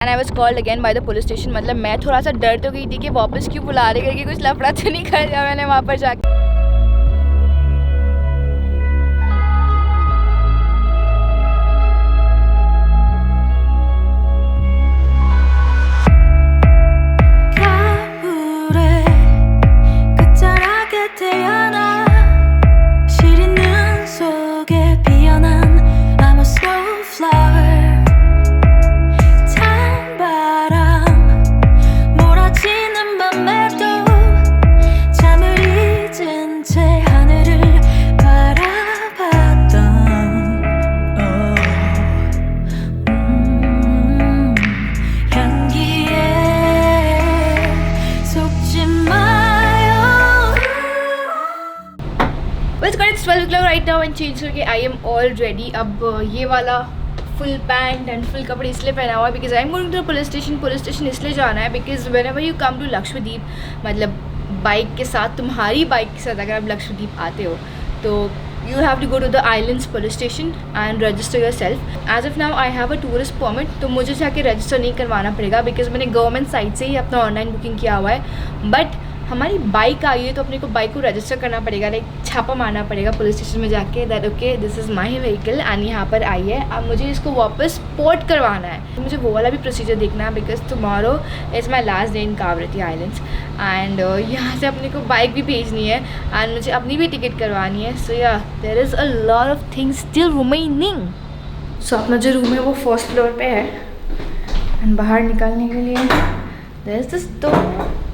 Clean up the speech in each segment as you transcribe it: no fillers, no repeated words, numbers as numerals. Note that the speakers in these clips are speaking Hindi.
And I was called again by the police station. मतलब मैं थोड़ा सा डर तो गई थी कि वापस क्यों बुला रही करके, कुछ लफड़ा तो नहीं कर दिया मैंने वहाँ पर जाके। राइट नाउ एंड चेंज करके आई एम ऑल रेडी। अब ये वाला फुल पैंट एंड फुल कपड़े इसलिए पहना हुआ है because I am going to police station. Police station इसलिए जाना है because whenever you come to Lakshadweep, मतलब बाइक के साथ, तुम्हारी बाइक के साथ अगर आप लक्षद्वीप आते हो तो you have to go to the islands police station and register yourself. As of now I have a tourist permit, तो मुझे जाके रजिस्टर नहीं करवाना पड़ेगा बिकॉज मैंने गवर्नमेंट साइट से ही अपना ऑनलाइन बुकिंग किया हुआ है। बट हमारी बाइक आई है तो अपने को बाइक को रजिस्टर करना पड़ेगा, लाइक छापा मारना पड़ेगा पुलिस स्टेशन में जाके that okay this is my vehicle and यहाँ पर आई है, अब मुझे इसको वापस पोर्ट करवाना है। तो मुझे वो वाला भी प्रोसीजर देखना है because tomorrow is my last day in Kavaratti islands and यहाँ से अपने को बाइक भी भेजनी है एंड मुझे अपनी भी टिकट करवानी है। So ya there is a lot of things still remaining. So अपना जो रूम है वो फर्स्ट फ्लोर पे है एंड बाहर निकलने के लिए there is this door,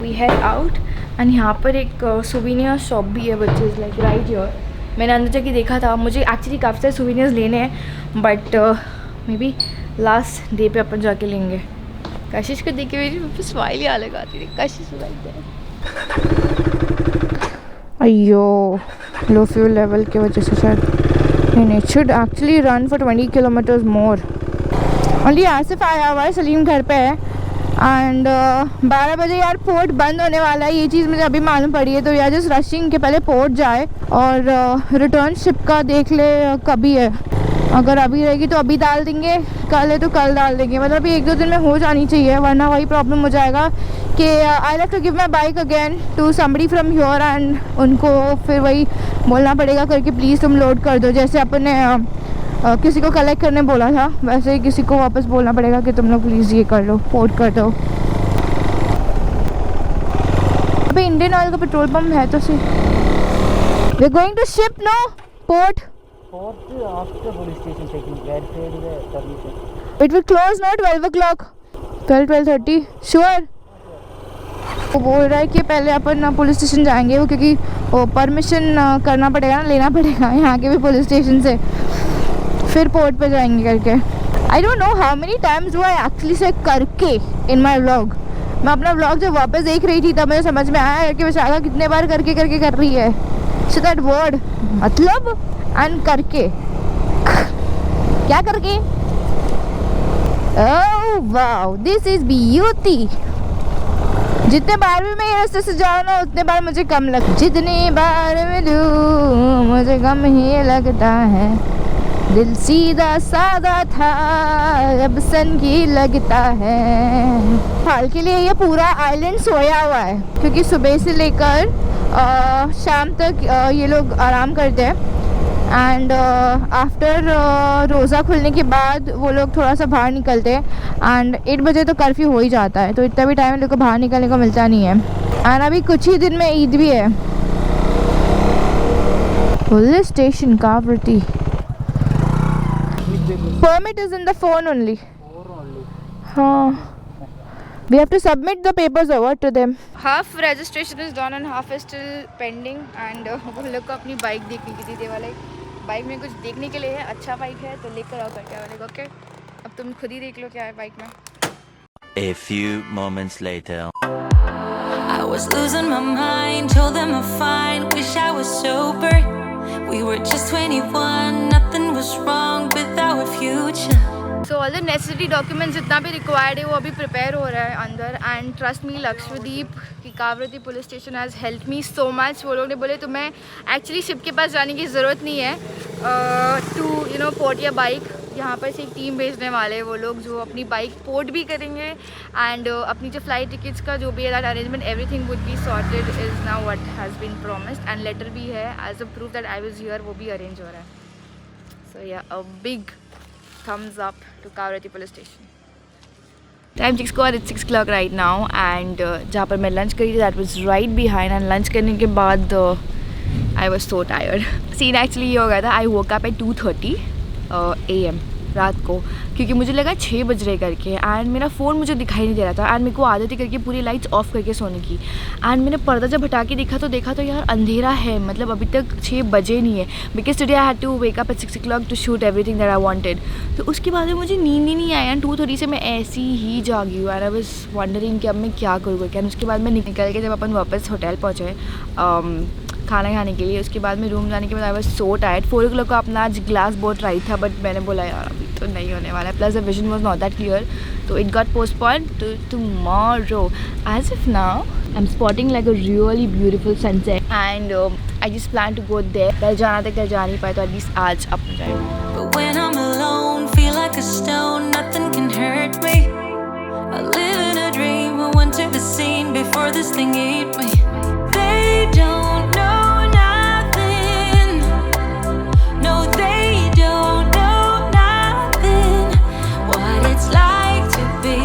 we head out and यहाँ पर एक सुवीनियर शॉप भी है which is like right here. मैंने अंदर जाके देखा था, मुझे एक्चुअली काफ़ी सारे सुवीनियर्स लेने हैं but may be last day पे अपन जाके लेंगे। कशिश को देख के मेरी स्माइल ही अलग आती थी। कशिश अयो लो फ्यूल लेवल की वजह से शायद नहीं, it should actually run for 20 kilometres more. Only Asif आया हुआ है, सलीम घर पे है एंड 12 बजे यार पोर्ट बंद होने वाला है, ये चीज़ मुझे अभी मालूम पड़ी है। तो यार जस्ट रशिंग के पहले पोर्ट जाए और रिटर्न शिप का देख ले कभी है, अगर अभी रहेगी तो अभी डाल देंगे, कल है तो कल डाल देंगे। मतलब 1-2 दिन में हो जानी चाहिए वरना वही प्रॉब्लम हो जाएगा कि I have to give my bike again to somebody from here and उनको फिर वही बोलना पड़ेगा करके प्लीज़ तुम लोड कर दो। जैसे अपन ने किसी को कलेक्ट करने बोला था वैसे ही किसी को वापस बोलना पड़ेगा कि तुम लोग प्लीज़ ये कर लो, पोर्ट कर दो। अभी इंडियन ऑयल का पेट्रोल पंप है तो सही। We are going to ship no port after police station taking where said the permission. It will close now 12 o'clock. 12:30 sure. वो बोल रहा है कि पहले अपन पुलिस स्टेशन जाएंगे वो क्योंकि वो परमिशन करना पड़ेगा ना, लेना पड़ेगा यहाँ के भी पुलिस स्टेशन से, फिर पोर्ट पे जाएंगे करके। आई don't know how many times वो आई एक्चुअली से करके इन माई व्लॉग। मैं अपना व्लॉग जब वापस देख रही थी तब मुझे समझ में आया कि विशाखा कितने बार करके करके कर रही है। सो दैट वर्ड मतलब एंड करके क्या करके, oh wow this is beauty. जितने बार भी मैं ये रास्ते से जाऊँ ना उतने बार मुझे कम लग, जितनी बार मिलूं मुझे कम ही लगता है, दिल सीधा सादा था अब सनगी लगता है। हाल के लिए ये पूरा आइलैंड सोया हुआ है क्योंकि सुबह से लेकर शाम तक ये लोग आराम करते हैं एंड आफ्टर रोज़ा खुलने के बाद वो लोग थोड़ा सा बाहर निकलते हैं एंड 8 बजे तो कर्फ्यू हो ही जाता है, तो इतना भी टाइम लोग को बाहर निकलने को मिलता नहीं है। एंड अभी कुछ ही दिन में ईद भी है। Police station Kavaratti, permit is in the phone only. हाँ, we have to submit the papers over to them. Half registration is done and half is still pending and वो लोग को अपनी बाइक देखने की थी। वाले बाइक में कुछ देखने के लिए है, अच्छा बाइक है तो लेकर आओ करके वाले। ओके अब तुम खुद ही देख लो क्या है बाइक में। A few moments later. I was losing my mind, told them I'm fine, wish I was sober. We were just 21, nothing was wrong with our future. So all the necessary documents जितना भी required है वो अभी प्रिपेयर हो रहा है अंदर एंड ट्रस्ट मी लक्षद्वीप की Kavaratti police station has help me so much. वो लोग ने बोले तुम्हें एक्चुअली शिप के पास जाने की ज़रूरत नहीं है टू पोर्ट या बाइक, यहाँ पर से एक टीम भेजने वाले हैं वो लोग जो अपनी बाइक पोर्ट भी करेंगे एंड अपनी जो फ्लाइट टिकट्स का जो भी है that arrangement everything would be sorted is now what has been promised and letter भी है as a proof that I was here, वो भी अरेंज हो रहा है. So ya a big thumbs up to Kavaratti police station. Time check score it's 6 o'clock right now and जहाँ पर मैं लंच करी थी that was right behind and lunch करने के बाद I was so tired. Scene actually ये हो गया था आई वोक अप एट 2:30 AM रात को क्योंकि मुझे लगा 6 बज रहे करके एंड मेरा फ़ोन मुझे दिखाई नहीं दे रहा था एंड मेरे को आदत ही करके पूरी लाइट्स ऑफ करके सोने की. एंड मैंने पर्दा जब हटा के देखा तो यार अंधेरा है, मतलब अभी तक 6 बजे नहीं है because today I had to wake up at 6 o'clock to shoot everything that I wanted. तो उसके बाद में मुझे नींद ही नहीं आई एंड 2:30 से मैं ऐसी ही जागी हूँ एंड आई वाज वंडरिंग कि अब मैं क्या करूँगा क्या. उसके बाद मैं निकल के जब अपन वापस होटल पहुँचे खाना खाने के लिए, उसके बाद में रूम जाने के बाद I was so tired. 4 o'clock का अपना आज ग्लास बोट राइड था बट मैंने बोला यार अभी तो नहीं होने वाला है, plus the vision was not that clear तो it got postponed to tomorrow. As if now I am spotting like a really beautiful sunset and I just plan to go there. कल जाना था, कल जा नहीं पाए तो एटलीस्ट आज अपन जाए. But when I'm alone, feel like a stone, nothing can hurt me. I live in a dream, I want to be seen before this thing eat me. They don't know nothing. No, they don't know nothing. What it's like to be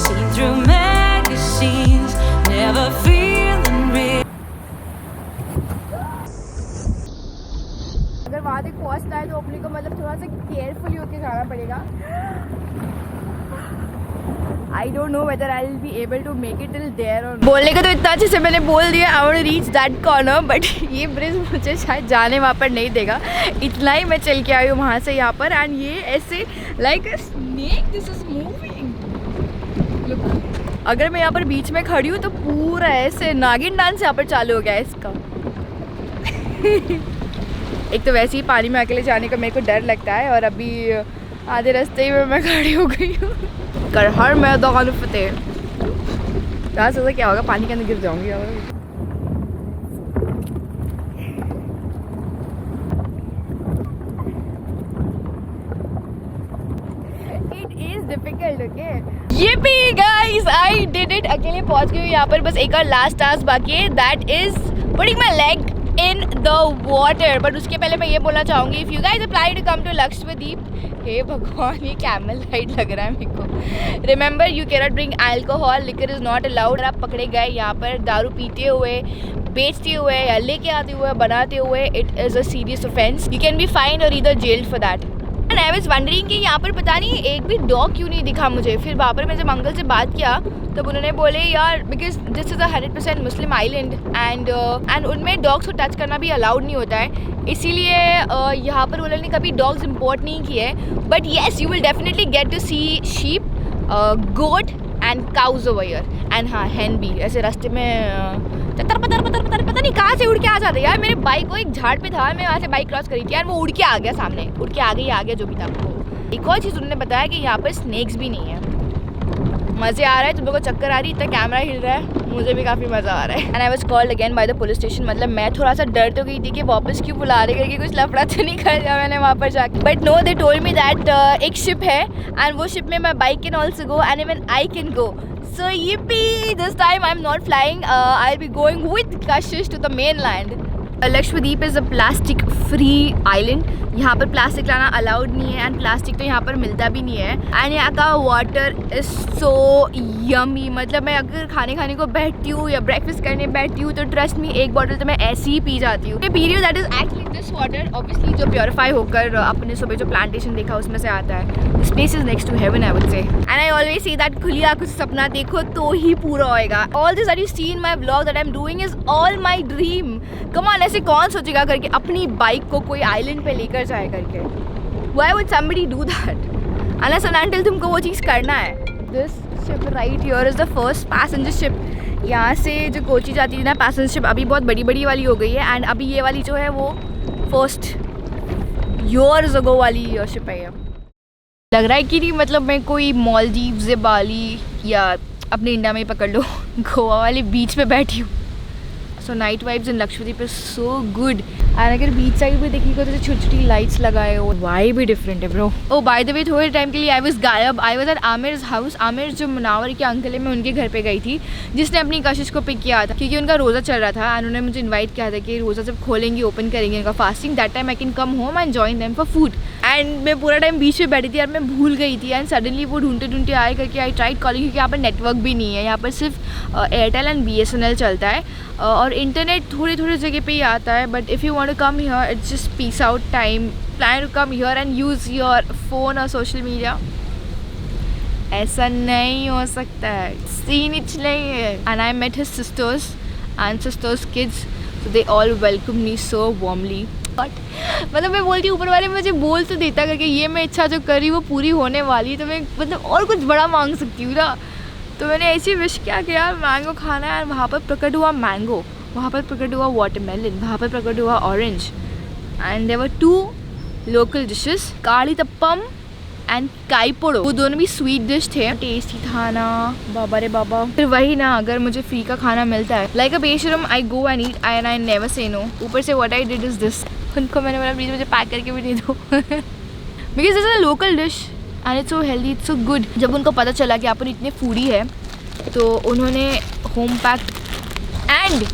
seen through magazines, never feeling real. अगर वहाँ तक पहुँचना है तो अपने को मतलब थोड़ा सा केयरफुली होकर जाना पड़ेगा. I don't know whether I will be able to make it till there और. बोलने का तो इतना अच्छे से मैंने बोल दिया I want to reach that corner but ये ब्रिज मुझे शायद जाने वहाँ पर नहीं देगा. इतना ही मैं चल के आई हूँ वहाँ से यहाँ पर एंड ये ऐसे like a snake this is moving. अगर मैं यहाँ पर बीच में खड़ी हूँ तो पूरा ऐसे नागिन डांस यहाँ पर चालू हो गया है इसका. एक तो वैसे ही पानी में अकेले जाने का मेरे को डर लगता है और अभी आधे रास्ते में मैं खड़ी हो गई हूँ. कर हर मैदान फतेह. यहाँ से क्या होगा, पानी के अंदर गिर जाऊंगी. It is difficult. ओके ये गाइस आई डिड इट. अकेले पहुंच गई हूँ यहाँ पर. बस एक और लास्ट टास्क बाकी है that is putting my leg in the water. But उसके पहले मैं ये बोलना चाहूँगी if you guys apply to come to Lakshadweep, हे भगवान ये कैमल राइड लग रहा है मेरे को. Remember you cannot bring alcohol, liquor is not allowed. आप पकड़े गए यहाँ पर दारू पीते हुए, बेचते हुए या लेके आते हुए, बनाते हुए, it is a serious offence. You can be fined or either jailed for that. And I was wondering कि यहाँ पर पता नहीं एक भी डॉग क्यों नहीं दिखा मुझे. फिर वहाँ पर मैं जब अंकल से बात किया तब उन्होंने बोले यार because this is a 100% Muslim island and उनमें डॉग्स को टच करना भी अलाउड नहीं होता है, इसीलिए यहाँ पर उन्होंने कभी डॉग्स इम्पोर्ट नहीं किए. But yes you will definitely get to see sheep, goat and cows over here and हाँ हैन भी. ऐसे रास्ते में पता नहीं कहाँ से उड़ के आ जाते यार. मेरे बाइक को एक झाड़ पे था, मैं वहाँ से बाइक क्रॉस करी थी यार, वो उड़ के आ गया सामने, उड़ के आ गया जो भी था. एक और चीज़ उन्होंने बताया कि यहाँ पर स्नेक्स भी नहीं है. मज़े आ रहा है, तुम लोगों को चक्कर आ रही, इतना कैमरा हिल रहा है, मुझे भी काफ़ी मज़ा आ रहा है. And I was called again by the police station. मतलब मैं थोड़ा सा डर तो गई थी कि वापस क्यों बुला रहे करके कुछ लफड़ा तो नहीं कर दिया मैंने वहाँ पर जाकर. But no they told me that एक शिप है एंड वो शिप में my bike can also go and even I can go. So yippee! This time I'm not flying. I'll be going with Kashish to the mainland. Lakshadweep is a plastic-free island. यहाँ पर प्लास्टिक लाना अलाउड नहीं है एंड प्लास्टिक तो यहाँ पर मिलता भी नहीं है. एंड यहाँ का वाटर इज़ सो यमी. मतलब मैं अगर खाने को बैठती हूँ या ब्रेकफास्ट करने बैठती हूँ तो ट्रस्ट मी एक बॉटल तो मैं ऐसे ही पी जाती हूँ. Period that is actually this water obviously जो प्योरीफाई होकर अपने सुबह जो प्लांटेशन देखा उसमें से आता है. This place is next to heaven I would say. And I always say that खुली आंखों से सपना देखो तो ही पूरा होएगा. All this that you see in my vlog that I am doing is all my dream. Come on, ऐसे कौन सोचेगा करके अपनी बाइक को कोई आइलैंड पे लेकर जाए करके. Why would somebody do that? Unless and until तुमको वो चीज़ करना है. This ship right here is the first passenger ship. यहाँ से जो कोची जाती थी ना पैसेंजर शिप अभी बहुत बड़ी वाली हो गई है एंड अभी ये वाली जो है वो फर्स्ट years ago वाली शिप है. लग रहा है कि नहीं मतलब मैं कोई मालदीव्स या बाली या अपने इंडिया में ही पकड़ लो गोवा वाले बीच पे बैठी हूँ. So night vibes in Lakshadweep is so good. And अगर बीच साइड भी देखिएगा तो छोटी छोटी लाइट्स लगाए हो, वाइब भी डिफरेंट है bro. Oh by the way, थोड़े टाइम के लिए आई वाज गायब। I was at Aamir's house. Aamir जो मुनावर के अंकल है, मैं उनके घर पे गई थी, जिसने अपनी कशिश को पिक किया था क्योंकि उनका रोज़ा चल रहा था। एंड उन्होंने मुझे इन्वाइट किया था कि रोज़ा जब खोलेंगे, ओपन करेंगे उनका fasting, that time I can come home and join them for food. And मैं पूरा टाइम बीच में बैठी थी यार, मैं भूल गई थी। एंड सडनली वो ढूंढते ढूंढते आए करके आई ट्राइड कॉलिंग, क्योंकि यहाँ पर नेटवर्क भी नहीं है, यहाँ पर सिर्फ एयरटेल एंड BSNL चलता है और इंटरनेट थोड़ी थोड़ी जगह पे ही आता है। But if you want to come here, it's just peace out time, plan to come here and use your phone और सोशल मीडिया। ऐसा नहीं हो सकता है, सीन इच नहीं है। And I met his sisters and sister's kids, so they all welcome me so warmly. But मतलब मैं बोलती हूँ ऊपर वाले मुझे बोल तो देता करके, ये मैं इच्छा जो करी वो पूरी होने वाली है, तो मैं मतलब और कुछ बड़ा मांग सकती हूँ ना। तो मैंने ऐसी विश किया कि यार मैंगो खाना है। वहाँ पर प्रकट हुआ मैंगो, वहाँ पर प्रकट हुआ वाटरमेलन, वहाँ पर प्रकट हुआ orange. And there were 2 local dishes, काली तप्पम एंड काईपोड़ो। वो दोनों भी स्वीट डिश थे, टेस्टी था ना बाबा रे बाबा। फिर वही ना, अगर मुझे फ्री का खाना मिलता है लाइक अ बेशरम, I go and eat and I never say no. ऊपर से what I did is this, उनको मैंने बोला प्लीज़ मुझे पैक करके भी दे दो because this is a local dish and it's so healthy, it's so good. जब उनको पता चला कि अपन इतने फूडी है तो उन्होंने होम पैक एंड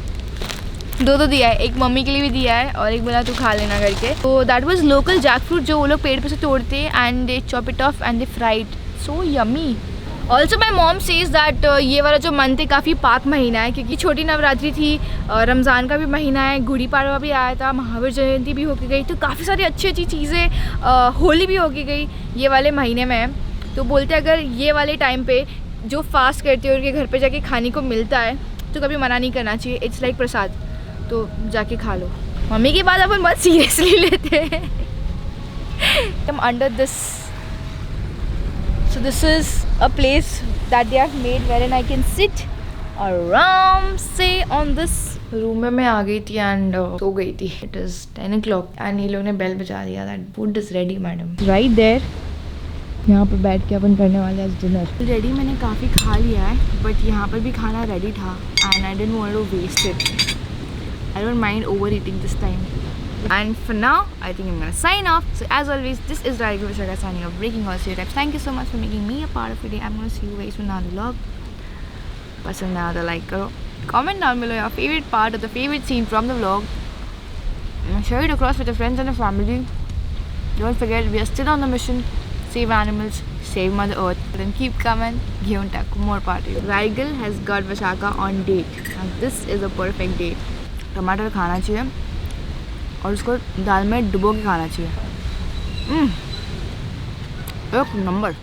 2 दिया है, एक मम्मी के लिए भी दिया है और एक बोला तू खा लेना करके। तो that was local jackfruit जो वो लोग पेड़ पे से तोड़ते and they chop it off and they fried, so yummy. Also my mom says that ये वाला जो मंथ है काफ़ी पाक महीना है, क्योंकि छोटी नवरात्रि थी, रमज़ान का भी महीना है, गुड़ी पाड़वा भी आया था, महावीर जयंती भी होके गई, तो काफ़ी सारी अच्छी अच्छी चीज़ें, होली भी होके गई ये वाले महीने में। तो बोलते अगर ये वाले टाइम पे जो फास्ट करते हैं उनके घर पे जाके खाने को मिलता है तो कभी मना नहीं करना चाहिए, इट्स लाइक प्रसाद, तो जाके खा लो। मम्मी की बात अपन बहुत सीरियसली लेते हैं। I'm under this, so this is a place that they have made wherein I can sit आराम से on this रूम में मैं आ गई थी एंड सो गई थी। It is 10 o'clock एंड ये लोग ने बेल बजा दिया that food is ready madam, right there। यहाँ पर बैठ के अपन करने वाले हैं डिनर। रेडी मैंने काफ़ी खा लिया है, बट यहाँ पर भी खाना रेडी था and I didn't want to waste it. I don't mind overeating this time. And for now, I think I'm gonna sign off. So as always, this is Raigal Vishaka signing off, breaking all stereotypes. Thank you so much for making me a part of your day. I'm gonna see you guys in another vlog. Pasand aaya to like karo. Comment down below your favorite part or the favorite scene from the vlog. And share it across with your friends and your family. Don't forget, we are still on the mission. Save animals, save Mother Earth. Then keep coming. Gyuntak, more party. Raigal has got Vishaka on date. And this is a perfect date. टमाटर खाना चाहिए और उसको दाल में डुबो के खाना चाहिए, एक नंबर।